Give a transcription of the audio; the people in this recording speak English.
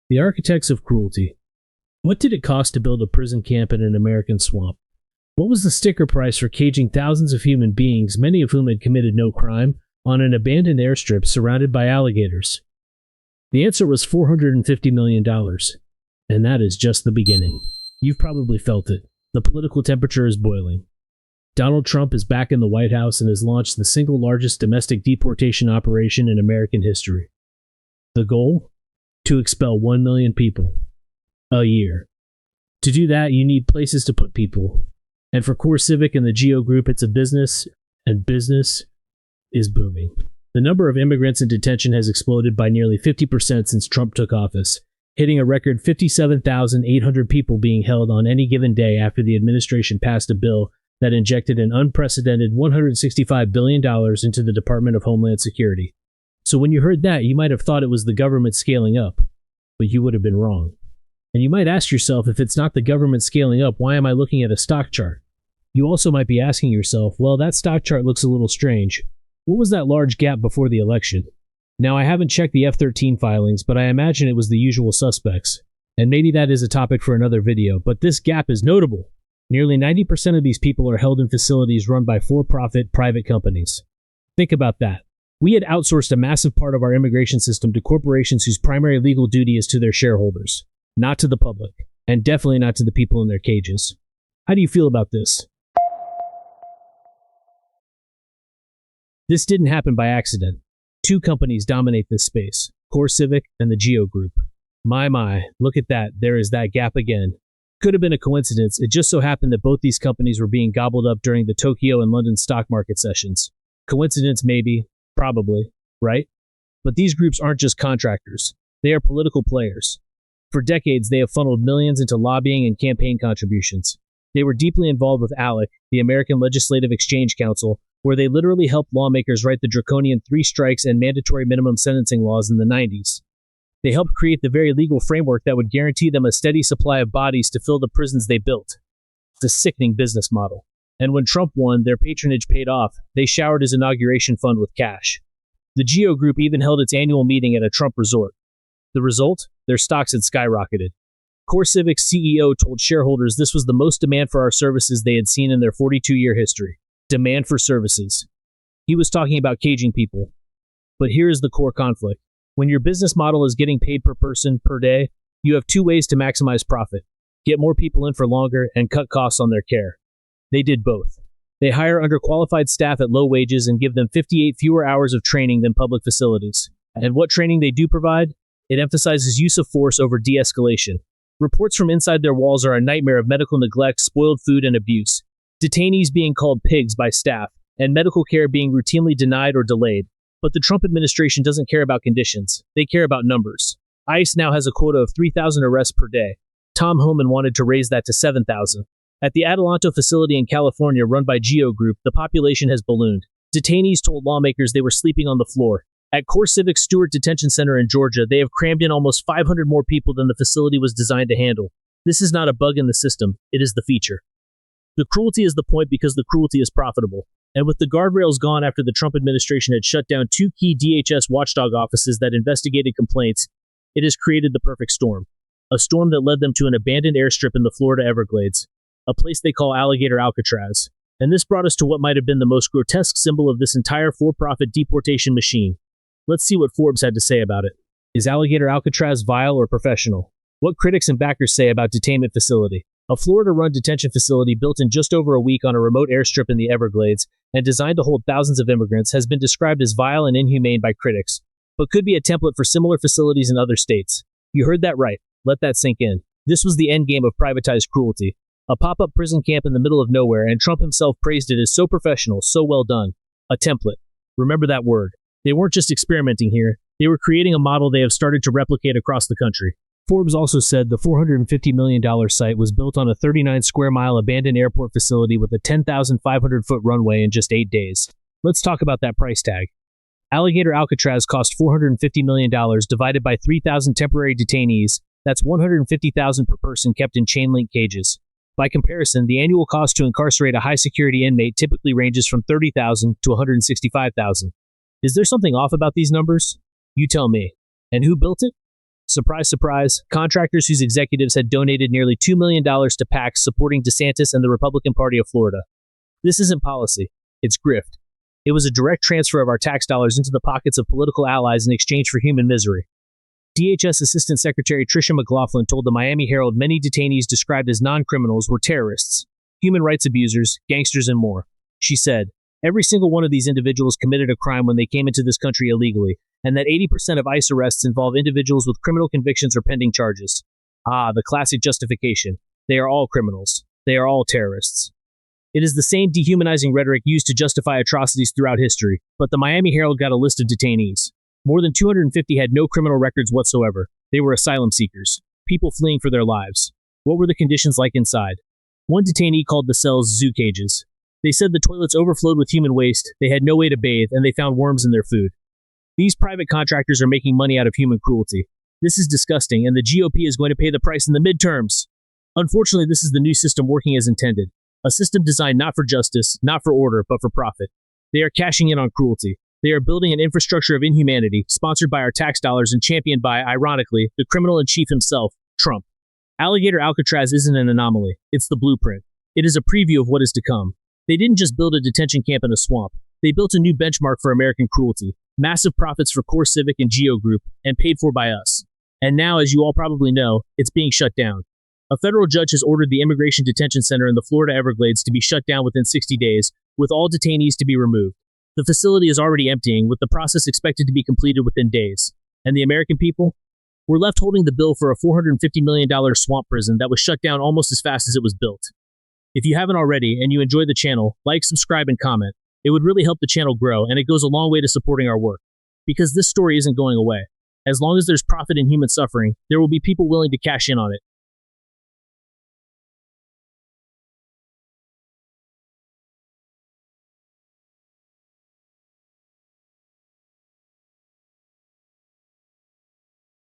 The architects of cruelty. What did it cost to build a prison camp in an American swamp? What was the sticker price for caging thousands of human beings, many of whom had committed no crime, on an abandoned airstrip surrounded by alligators? The answer was $450 million. And that is just the beginning. You've probably felt it. The political temperature is boiling. Donald Trump is back in the White House and has launched the single largest domestic deportation operation in American history. The goal? To expel 1 million people a year. To do that, you need places to put people. And for CoreCivic and the Geo Group, it's a business, and business is booming. The number of immigrants in detention has exploded by nearly 50% since Trump took office, hitting a record 57,800 people being held on any given day after the administration passed a bill that injected an unprecedented $165 billion into the Department of Homeland Security. So when you heard that, you might have thought it was the government scaling up, but you would have been wrong. And you might ask yourself, if it's not the government scaling up, why am I looking at a stock chart? You also might be asking yourself, well, that stock chart looks a little strange. What was that large gap before the election? Now, I haven't checked the F-13 filings, but I imagine it was the usual suspects. And maybe that is a topic for another video, but this gap is notable. Nearly 90% of these people are held in facilities run by for-profit private companies. Think about that. We had outsourced a massive part of our immigration system to corporations whose primary legal duty is to their shareholders, not to the public, and definitely not to the people in their cages. How do you feel about this? This didn't happen by accident. Two companies dominate this space, CoreCivic and the Geo Group. My, look at that, there is that gap again. Could have been a coincidence, it just so happened that both these companies were being gobbled up during the Tokyo and London stock market sessions. Coincidence maybe, probably, right? But these groups aren't just contractors, they are political players. For decades, they have funneled millions into lobbying and campaign contributions. They were deeply involved with ALEC, the American Legislative Exchange Council, where they literally helped lawmakers write the draconian 3 strikes and mandatory minimum sentencing laws in the 90s. They helped create the very legal framework that would guarantee them a steady supply of bodies to fill the prisons they built. It's a sickening business model. And when Trump won, their patronage paid off. They showered his inauguration fund with cash. The Geo Group even held its annual meeting at a Trump resort. The result? Their stocks had skyrocketed. CoreCivic's CEO told shareholders this was the most demand for our services they had seen in their 42-year history. Demand for services. He was talking about caging people. But here is the core conflict. When your business model is getting paid per person per day, you have 2 ways to maximize profit. Get more people in for longer and cut costs on their care. They did both. They hire underqualified staff at low wages and give them 58 fewer hours of training than public facilities. And what training they do provide? It emphasizes use of force over de-escalation. Reports from inside their walls are a nightmare of medical neglect, spoiled food, and abuse. Detainees being called pigs by staff, and medical care being routinely denied or delayed. But the Trump administration doesn't care about conditions. They care about numbers. ICE now has a quota of 3,000 arrests per day. Tom Homan wanted to raise that to 7,000. At the Adelanto facility in California run by Geo Group, the population has ballooned. Detainees told lawmakers they were sleeping on the floor. At CoreCivic Stewart Detention Center in Georgia, they have crammed in almost 500 more people than the facility was designed to handle. This is not a bug in the system, it is the feature. The cruelty is the point because the cruelty is profitable. And with the guardrails gone after the Trump administration had shut down 2 key DHS watchdog offices that investigated complaints, it has created the perfect storm. A storm that led them to an abandoned airstrip in the Florida Everglades, a place they call Alligator Alcatraz. And this brought us to what might have been the most grotesque symbol of this entire for-profit deportation machine. Let's see what Forbes had to say about it. Is Alligator Alcatraz vile or professional? What critics and backers say about detainment facility. A Florida-run detention facility built in just over a week on a remote airstrip in the Everglades and designed to hold thousands of immigrants has been described as vile and inhumane by critics, but could be a template for similar facilities in other states. You heard that right. Let that sink in. This was the endgame of privatized cruelty. A pop-up prison camp in the middle of nowhere, and Trump himself praised it as so professional, so well done. A template. Remember that word. They weren't just experimenting here. They were creating a model they have started to replicate across the country. Forbes also said the $450 million site was built on a 39-square-mile abandoned airport facility with a 10,500-foot runway in just 8 days. Let's talk about that price tag. Alligator Alcatraz cost $450 million divided by 3,000 temporary detainees. That's $150,000 per person kept in chain-link cages. By comparison, the annual cost to incarcerate a high-security inmate typically ranges from $30,000 to $165,000. Is there something off about these numbers? You tell me. And who built it? Surprise, surprise, contractors whose executives had donated nearly $2 million to PACs supporting DeSantis and the Republican Party of Florida. This isn't policy, it's grift. It was a direct transfer of our tax dollars into the pockets of political allies in exchange for human misery. DHS Assistant Secretary Tricia McLaughlin told the Miami Herald many detainees described as non-criminals were terrorists, human rights abusers, gangsters, and more. She said, every single one of these individuals committed a crime when they came into this country illegally, and that 80% of ICE arrests involve individuals with criminal convictions or pending charges. Ah, the classic justification. They are all criminals. They are all terrorists. It is the same dehumanizing rhetoric used to justify atrocities throughout history, but the Miami Herald got a list of detainees. More than 250 had no criminal records whatsoever. They were asylum seekers, people fleeing for their lives. What were the conditions like inside? One detainee called the cells zoo cages. They said the toilets overflowed with human waste, they had no way to bathe, and they found worms in their food. These private contractors are making money out of human cruelty. This is disgusting, and the GOP is going to pay the price in the midterms. Unfortunately, this is the new system working as intended. A system designed not for justice, not for order, but for profit. They are cashing in on cruelty. They are building an infrastructure of inhumanity, sponsored by our tax dollars and championed by, ironically, the criminal-in-chief himself, Trump. Alligator Alcatraz isn't an anomaly. It's the blueprint. It is a preview of what is to come. They didn't just build a detention camp in a swamp. They built a new benchmark for American cruelty. Massive profits for CoreCivic and Geo Group, and paid for by us. And now, as you all probably know, it's being shut down. A federal judge has ordered the Immigration Detention Center in the Florida Everglades to be shut down within 60 days, with all detainees to be removed. The facility is already emptying, with the process expected to be completed within days. And the American people? We're left holding the bill for a $450 million swamp prison that was shut down almost as fast as it was built. If you haven't already, and you enjoy the channel, like, subscribe, and comment. It would really help the channel grow, and it goes a long way to supporting our work. Because this story isn't going away. As long as there's profit in human suffering, there will be people willing to cash in on it.